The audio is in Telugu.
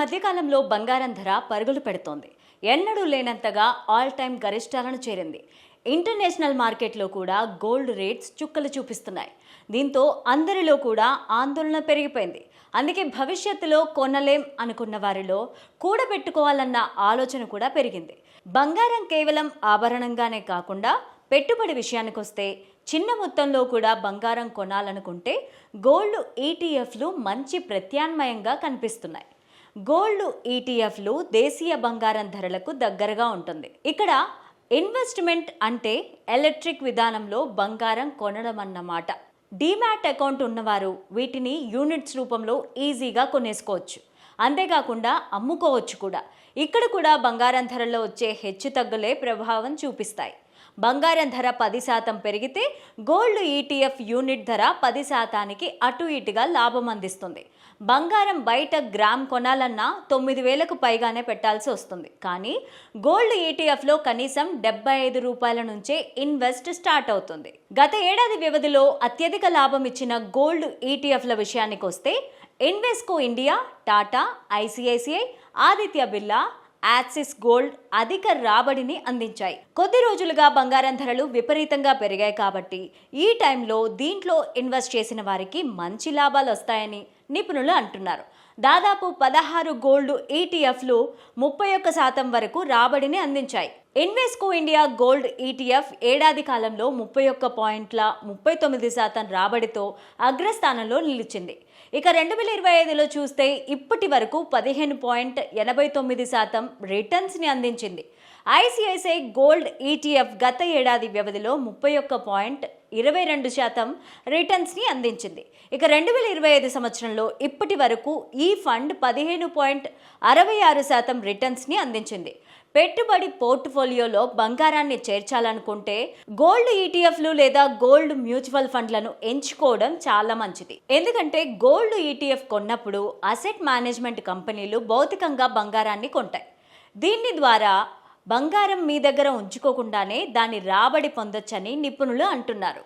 మధ్యకాలంలో బంగారం ధర పరుగులు పెడుతోంది. ఎన్నడూ లేనంతగా ఆల్ టైమ్ గరిష్టాలను చేరింది. ఇంటర్నేషనల్ మార్కెట్లో కూడా గోల్డ్ రేట్స్ చుక్కలు చూపిస్తున్నాయి. దీంతో అందరిలో కూడా ఆందోళన పెరిగిపోయింది. అందుకే భవిష్యత్తులో కొనలేం అనుకున్న వారిలో కూడబెట్టుకోవాలన్న ఆలోచన కూడా పెరిగింది. బంగారం కేవలం ఆభరణంగానే కాకుండా పెట్టుబడి విషయానికొస్తే చిన్న మొత్తంలో కూడా బంగారం కొనాలనుకుంటే గోల్డ్ ఈటీఎఫ్లు మంచి ప్రత్యామ్నాయంగా కనిపిస్తున్నాయి. గోల్డ్ ఈటీఎఫ్లు దేశీయ బంగారం ధరలకు దగ్గరగా ఉంటుంది. ఇక్కడ ఇన్వెస్ట్మెంట్ అంటే ఎలక్ట్రిక్ విధానంలో బంగారం కొనడం అన్నమాట. డీమ్యాట్ అకౌంట్ ఉన్నవారు వీటిని యూనిట్స్ రూపంలో ఈజీగా కొనేసుకోవచ్చు. అంతేకాకుండా అమ్ముకోవచ్చు కూడా. ఇక్కడ కూడా బంగారం ధరల్లో వచ్చే హెచ్చుతగ్గులే ప్రభావం చూపిస్తాయి. బంగారం ధర 10% పెరిగితే గోల్డ్ ఈటీఎఫ్ యూనిట్ ధర 10%కి అటు ఇటుగా లాభం అందిస్తుంది. బంగారం బయట గ్రామ్ కొనాలన్నా 9,000కు పైగానే పెట్టాల్సి వస్తుంది. కానీ గోల్డ్ ఈటీఎఫ్లో కనీసం 75 రూపాయల నుంచే ఇన్వెస్ట్ స్టార్ట్ అవుతుంది. గత ఏడాది వ్యవధిలో అత్యధిక లాభం ఇచ్చిన గోల్డ్ ఈటీఎఫ్ల విషయానికి వస్తే Invesco India, Tata, ICICI, Aditya Birla, axis gold అధిక రాబడిని అందించాయి. కొద్ది రోజులుగా బంగారం ధరలు విపరీతంగా పెరిగాయి కాబట్టి ఈ టైంలో దీంట్లో ఇన్వెస్ట్ చేసిన వారికి మంచి లాభాలు వస్తాయని నిపుణులు అంటున్నారు. దాదాపు 16 గోల్డ్ ఈటీఎఫ్లు 31% వరకు రాబడిని అందించాయి. ఇన్వెస్కో ఇండియా గోల్డ్ ఈటీఎఫ్ ఏడాది కాలంలో 31.39% రాబడితో అగ్రస్థానంలో నిలిచింది. ఇక 2025లో చూస్తే ఇప్పటి వరకు 15.89% రిటర్న్స్ని అందించింది. ఐసిఐసిఐ గోల్డ్ ఈటీఎఫ్ గత ఏడాది వ్యవధిలో 31.22% రిటర్న్స్ని అందించింది. ఇక 2025 సంవత్సరంలో ఇప్పటి వరకు ఈ ఫండ్ 15.66% రిటర్న్స్ని అందించింది. పెట్టుబడి పోర్ట్ఫోలియోలో బంగారాన్ని చేర్చాలనుకుంటే గోల్డ్ ఈటీఎఫ్లు లేదా గోల్డ్ మ్యూచువల్ ఫండ్లను ఎంచుకోవడం చాలా మంచిది. ఎందుకంటే గోల్డ్ ఈటీఎఫ్ కొన్నప్పుడు అసెట్ మేనేజ్మెంట్ కంపెనీలు భౌతికంగా బంగారాన్ని కొంటాయి. దీని ద్వారా బంగారం మీ దగ్గర ఉంచుకోకుండానే దాని రాబడి పొందొచ్చని నిపుణులు అంటున్నారు.